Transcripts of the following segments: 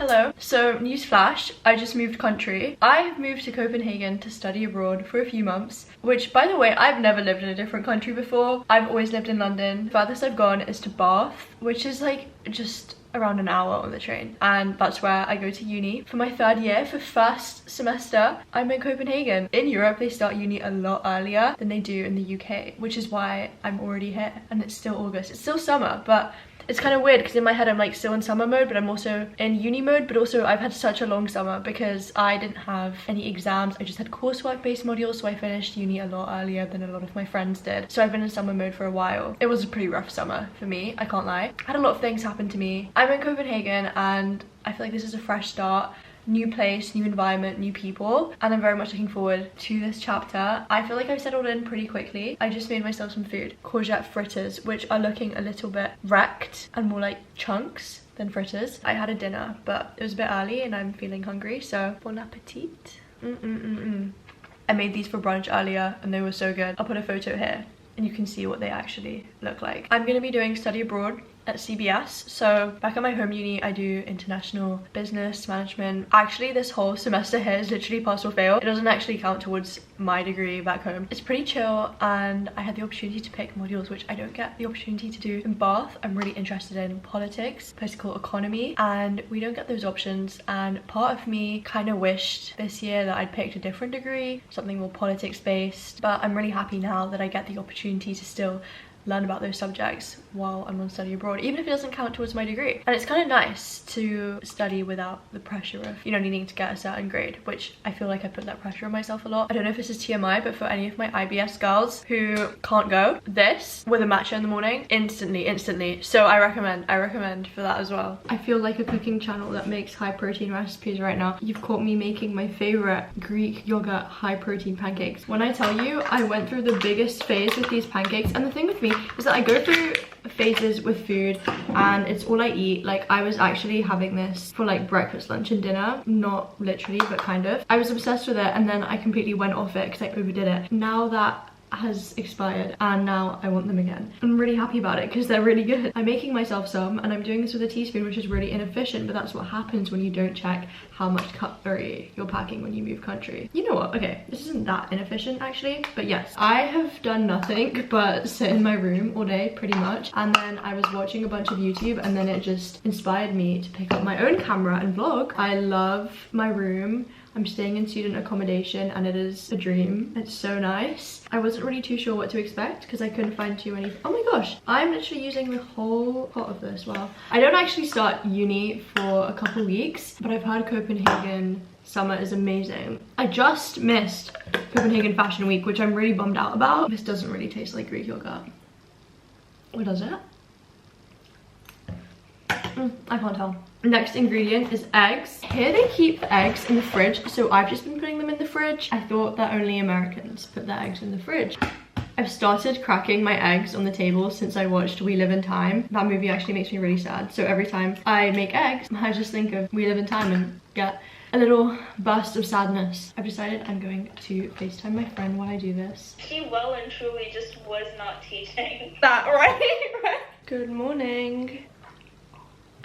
Hello. So, newsflash, I just moved country. I have moved to Copenhagen to study abroad for a few months, which, by the way, I've never lived in a different country before. I've always lived in London. The farthest I've gone is to Bath, which is like just around an hour on the train, and that's where I go to uni for my third year. For first semester, I'm in Copenhagen. In Europe, they start uni a lot earlier than they do in the UK, which is why I'm already here, and it's still August. It's still summer, but it's kind of weird because in my head I'm like still in summer mode, but I'm also in uni mode. But also I've had such a long summer because I didn't have any exams. I just had coursework based modules, so I finished uni a lot earlier than a lot of my friends did. So I've been in summer mode for a while. It was a pretty rough summer for me, I can't lie. I had a lot of things happen to me. I'm in Copenhagen and I feel like this is a fresh start. New place, new environment, new people, and I'm very much looking forward to this chapter. I feel like I've settled in pretty quickly. I just made myself some food, courgette fritters, which are looking a little bit wrecked and more like chunks than fritters. I had a dinner, but it was a bit early and I'm feeling hungry, so bon appetit. I made these for brunch earlier and they were so good. I'll put a photo here and you can see what they actually look like. I'm gonna be doing study abroad at CBS. So back at my home uni, I do international business management. Actually, this whole semester here is literally pass or fail. It doesn't actually count towards my degree back home. It's pretty chill, and I had the opportunity to pick modules which I don't get the opportunity to do in Bath. I'm really interested in politics, political economy, and we don't get those options. And part of me kind of wished this year that I'd picked a different degree, something more politics based, but I'm really happy now that I get the opportunity to still learn about those subjects while I'm on study abroad, even if it doesn't count towards my degree. And it's kind of nice to study without the pressure of, you know, needing to get a certain grade, which I feel like I put that pressure on myself a lot. I don't know if this is TMI, but for any of my IBS girls who can't go, this with a matcha in the morning, instantly. So I recommend for that as well. I feel like a cooking channel that makes high protein recipes right now. You've caught me making my favorite Greek yogurt high protein pancakes. When I tell you, I went through the biggest phase with these pancakes, and the thing with me is that I go through phases with food and it's all I eat. Like, I was actually having this for like breakfast, lunch and dinner, not literally but kind of. I was obsessed with it and then I completely went off it because I overdid it. Now that has expired and now I want them again. I'm really happy about it because they're really good. I'm making myself some and I'm doing this with a teaspoon, which is really inefficient, but that's what happens when you don't check how much cutlery you're packing when you move country. You know what, okay, this isn't that inefficient actually, but yes, I have done nothing but sit in my room all day pretty much, and then I was watching a bunch of YouTube and then it just inspired me to pick up my own camera and vlog. I love my room. I'm staying in student accommodation and it is a dream. It's so nice. I wasn't really too sure what to expect because I couldn't find too many. Oh my gosh, I'm literally using the whole pot of this. Wow. I don't actually start uni for a couple weeks, but I've heard Copenhagen summer is amazing. I just missed Copenhagen Fashion Week, which I'm really bummed out about. This doesn't really taste like Greek yogurt. What does it? I can't tell. Next ingredient is eggs. Here they keep the eggs in the fridge, so I've just been putting them in the fridge. I thought that only Americans put their eggs in the fridge. I've started cracking my eggs on the table since I watched We Live in Time. That movie actually makes me really sad. So every time I make eggs, I just think of We Live in Time and get a little burst of sadness. I've decided I'm going to FaceTime my friend while I do this. She well and truly just was not teaching. That right? Good morning.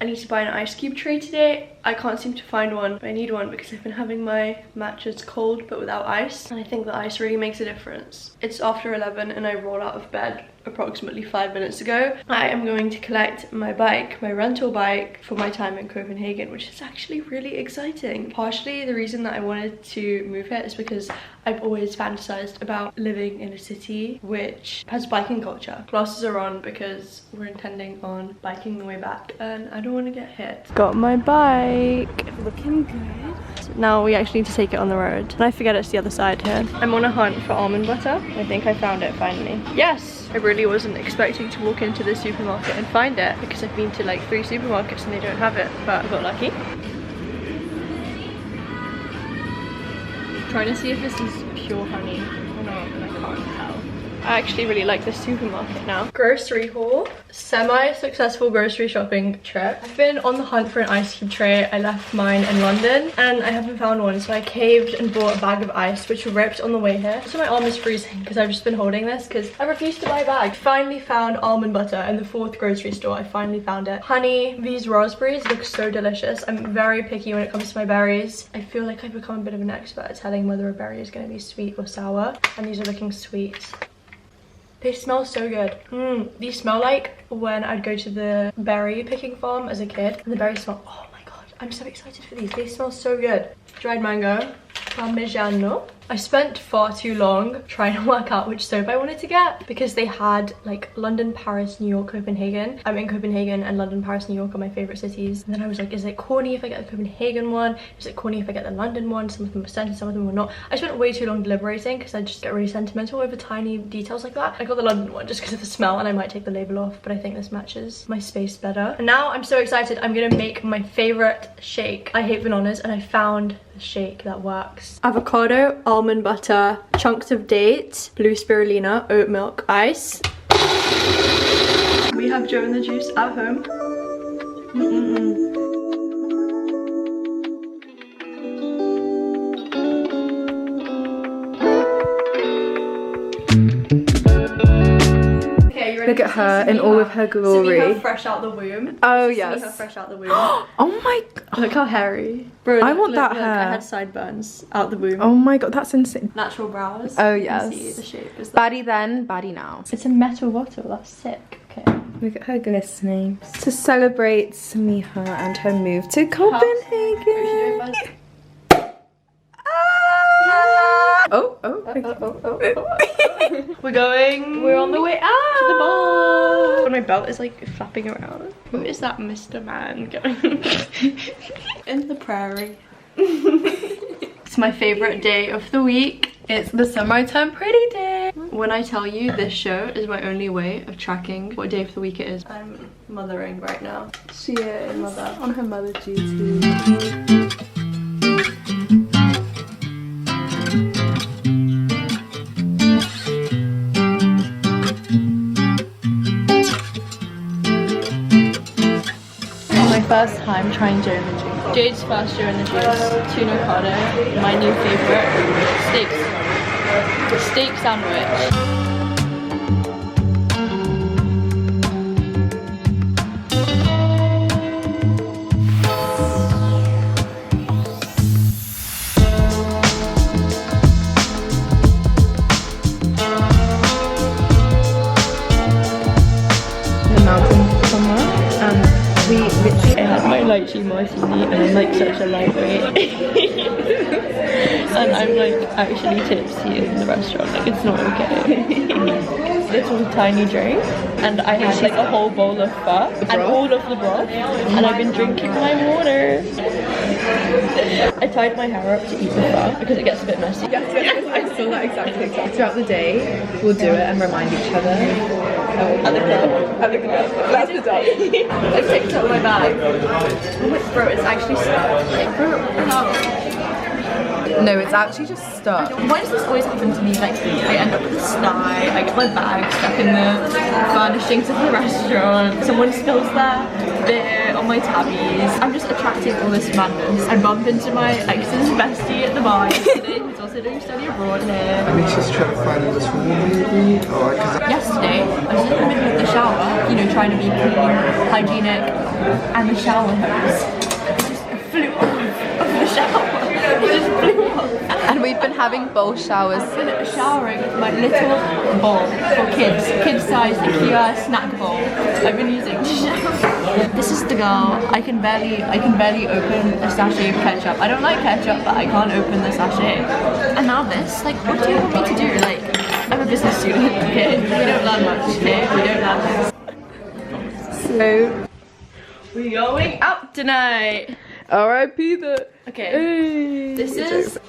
I need to buy an ice cube tray today. I can't seem to find one, but I need one because I've been having my matchas cold but without ice, and I think the ice really makes a difference. It's after 11 and I rolled out of bed approximately 5 minutes ago. I am going to collect my bike, my rental bike, for my time in Copenhagen, which is actually really exciting. Partially the reason that I wanted to move here is because I've always fantasized about living in a city which has biking culture. Classes are on because we're intending on biking the way back and I don't want to get hit. Got my bike, looking good. Now we actually need to take it on the road. And I forget it's the other side here. I'm on a hunt for almond butter. I think I found it finally. Yes! I really wasn't expecting to walk into the supermarket and find it because I've been to like 3 supermarkets and they don't have it, but I got lucky. Trying to see if this is pure honey or not, and I can't tell. I actually really like this supermarket now. Grocery haul. Semi-successful grocery shopping trip. I've been on the hunt for an ice cube tray. I left mine in London and I haven't found one, so I caved and bought a bag of ice, which ripped on the way here. So my arm is freezing because I've just been holding this because I refused to buy a bag. Finally found almond butter in the 4th grocery store. I finally found it. Honey, these raspberries look so delicious. I'm very picky when it comes to my berries. I feel like I've become a bit of an expert at telling whether a berry is going to be sweet or sour, and these are looking sweet. They smell so good. These smell like when I'd go to the berry picking farm as a kid, and the berries smell, oh my god, I'm so excited for these. They smell so good. Dried mango, parmigiano. I spent far too long trying to work out which soap I wanted to get because they had like London, Paris, New York, Copenhagen. I'm in Copenhagen, and London, Paris, New York are my favorite cities. And then I was like, is it corny if I get the Copenhagen one? Is it corny if I get the London one? Some of them were scented, some of them were not. I spent way too long deliberating because I just get really sentimental over tiny details like that. I got the London one just because of the smell, and I might take the label off, but I think this matches my space better. And now I'm so excited. I'm gonna make my favorite shake. I hate bananas, and I found the shake that works. Avocado, almond butter, chunks of dates, blue spirulina, oat milk, ice. We have Joe in the juice at home. Look at her in all of her glory. Sameeha fresh out the womb. Oh yes. Sameeha fresh out the womb. Oh my god. Look how hairy. Bro, I want that look, hair. I had sideburns out the womb. Oh my god, that's insane. Natural brows. Oh You yes. can see the shape is that. Baddie then, baddie now. It's a metal bottle. That's sick. Okay. Look at her glistening. To celebrate Sameeha and her move to Copenhagen. We're on the way out to the bar. And my belt is like flapping around. Who is that Mr. Man going in the prairie? It's my favorite day of the week. It's the semi-term pretty day. When I tell you this show is my only way of tracking what day of the week it is. I'm mothering right now. She is mother on her mother duty. First time trying Joe in the juice. Jade's first Joe in the juice. Tuna cardo. My new favorite. Steak sandwich. The mountain somewhere, and we literally I had my lychee martini, and I'm like such a lightweight. And I'm like actually tipsy in the restaurant, like it's not okay. This was a tiny drink, and I had like a whole bowl of pho and all of the broth, and I've been drinking my water. I tied my hair up to eat the pho because it gets a bit messy. yes, I saw that exactly. Throughout the day, we'll do it and remind each other. At the club. At the club. That's the dog. I picked up my bag. Oh my, bro, it's actually stuck. Like, bro, how? No, it's actually just stuck. Why does this always happen to me? Like, I end up with a sty, I get my bag stuck in the furnishings of the restaurant, someone spills their beer on my tabbies. I'm just attracting all this madness. I bump into my ex's bestie at the bar yesterday, who's also doing study abroad here. I think she's trying to find a little maybe. Yesterday, I was in the middle of the shower, you know, trying to be clean, hygienic, and the shower hose just flew off of the shower. It just flew off. And we've been having bowl showers. I've been showering with my little bowl for kids size IKEA snack bowl I've been using to shower. This is the girl. I can barely open a sachet of ketchup. I don't like ketchup, but I can't open the sachet. And now this, like, what do you want me to do? Like, I'm a business student, okay? We don't learn much, okay? We don't learn much. So We're going out tonight. R.I.P. the. Okay. Hey. This is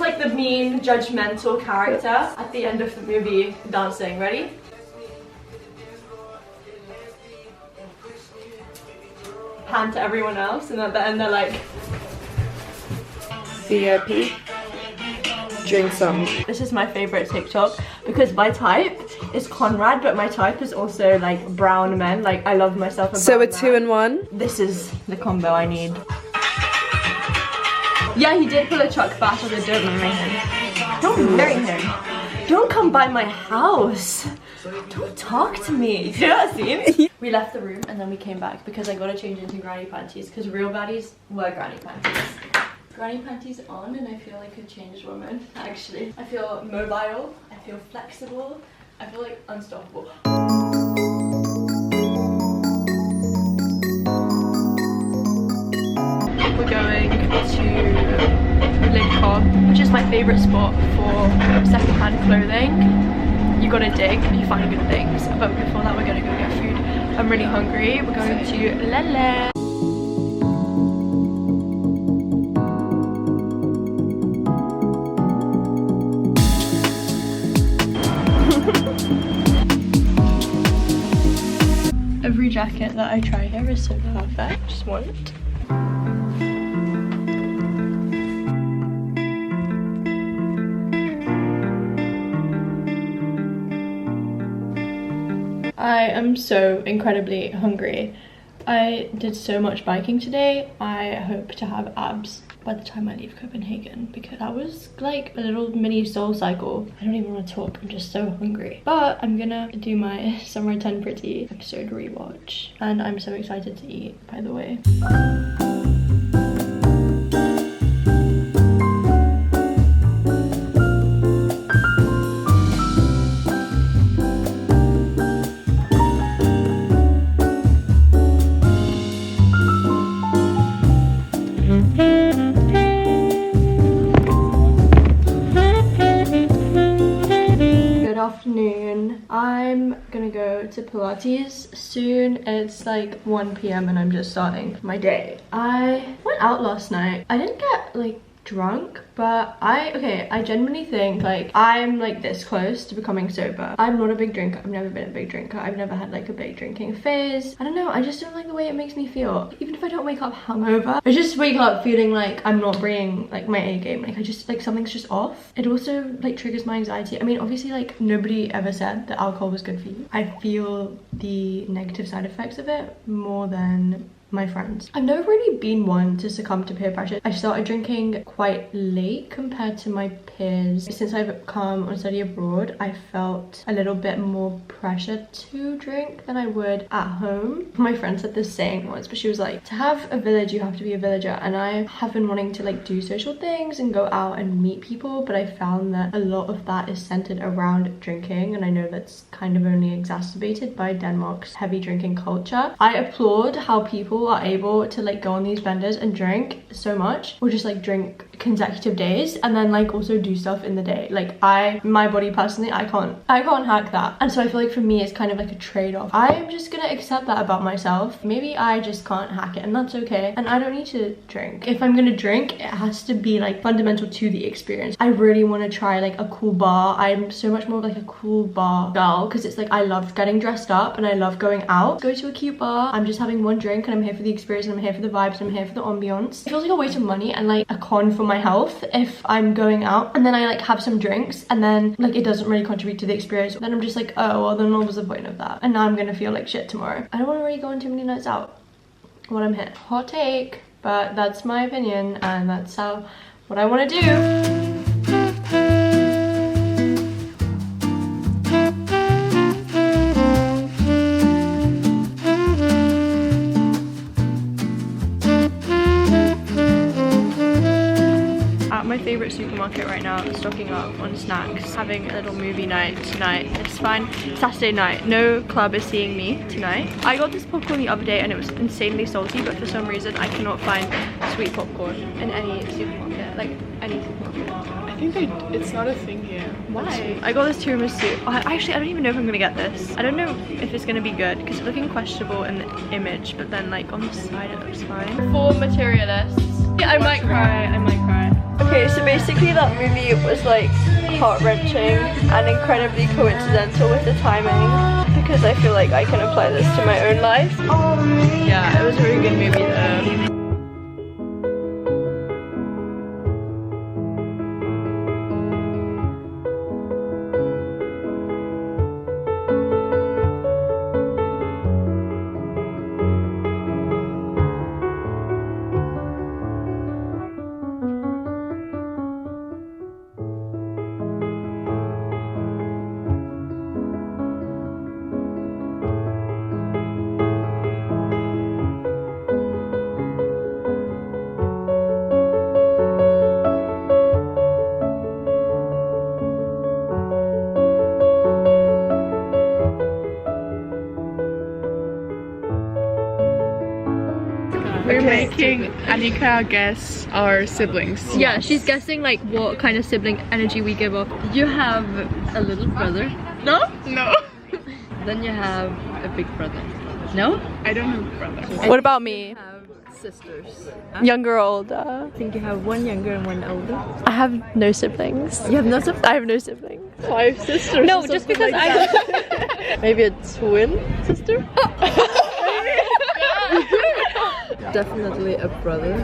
like the mean, judgmental character at the end of the movie dancing. Ready? Pan to everyone else, and at the end they're like VIP. drink some. This is my favorite TikTok because my type is Conrad, but my type is also like brown men. Like I love myself a brown So a man. 2-in-1? This is the combo I need. Yeah, he did pull a Chuck Bass, although don't marry him. Don't marry him. Don't come by my house. Don't talk to me. Do you know what I mean? We left the room and then we came back because I got to change into granny panties because real baddies wear granny panties. Granny panties on and I feel like a changed woman, actually. I feel mobile, I feel flexible, I feel like unstoppable. We're going to Lidcom, which is my favourite spot for second-hand clothing. You gotta dig, you find good things. But before that, we're gonna go get food. I'm really hungry. We're going to Lele. Every jacket that I try here is so perfect. Just want it. I am so incredibly hungry. I did so much biking today. I hope to have abs by the time I leave Copenhagen because that was like a little mini soul cycle. I don't even want to talk, I'm just so hungry. But I'm gonna do my Summer 10 Pretty episode rewatch and I'm so excited to eat, by the way. Afternoon. I'm gonna go to Pilates soon. It's like 1 p.m. and I'm just starting my day. I went out last night. I didn't get like drunk, but I genuinely think like I'm like this close to becoming sober. I'm not a big drinker. I've never been a big drinker. I've never had like a big drinking phase. I don't know, I just don't like the way it makes me feel. Even if I don't wake up hungover, I just wake up feeling like I'm not bringing like my A game. Like I just like something's just off. It also like triggers my anxiety. I mean, obviously like nobody ever said that alcohol was good for you. I feel the negative side effects of it more than my friends. I've never really been one to succumb to peer pressure. I started drinking quite late compared to my peers. Since I've come on study abroad, I felt a little bit more pressure to drink than I would at home. My friend said this saying once, but she was like, to have a village, you have to be a villager. And I have been wanting to like do social things and go out and meet people, but I found that a lot of that is centered around drinking. And I know that's kind of only exacerbated by Denmark's heavy drinking culture. I applaud how people are able to like go on these benders and drink so much, or just like drink consecutive days and then like also do stuff in the day. Like my body personally, I can't hack that. And so I feel like for me it's kind of like a trade-off. I'm just gonna accept that about myself. Maybe I just can't hack it and that's okay, and I don't need to drink. If I'm gonna drink, it has to be like fundamental to the experience. I really want to try like a cool bar. I'm so much more of like a cool bar girl because it's like I love getting dressed up and I love going out. Go to a cute bar, I'm just having one drink and I'm here for the experience and I'm here for the vibes and I'm here for the ambiance. It feels like a waste of money and like a con for my health if I'm going out and then I like have some drinks and then like it doesn't really contribute to the experience. Then I'm just like, oh well, then what was the point of that? And now I'm gonna feel like shit tomorrow. I don't want to really go on too many nights out when I'm here. Hot take, but that's my opinion and that's what I want to do. My favorite supermarket right now, stocking up on snacks, having a little movie night tonight. It's fine. Saturday night, no club is seeing me tonight. I got this popcorn the other day and it was insanely salty, but for some reason I cannot find sweet popcorn in any supermarket, like any supermarket. I think it's not a thing here. Why? I got this tiramisu. Actually, I don't even know if I'm gonna get this. I don't know if it's gonna be good because it's looking questionable in the image, but then like on the side it looks fine. For materialists. Yeah, I might cry. Okay, so basically that movie was like heart-wrenching and incredibly coincidental with the timing because I feel like I can apply this to my own life. Yeah, it was a really good movie though. We're making Annika guess our siblings. Yeah, she's guessing like what kind of sibling energy we give off. You have a little brother. No? No. Then you have a big brother. No? I don't have brothers. What about me? Sisters. Younger or older? I think you have one younger and one older. I have no siblings. You have no siblings? I have no siblings. 5 sisters. No, just because maybe a twin sister? Definitely a brother.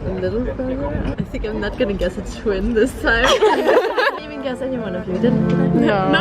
A little brother. I think I'm not gonna guess a twin this time. I didn't even guess any one of you, didn't I? No.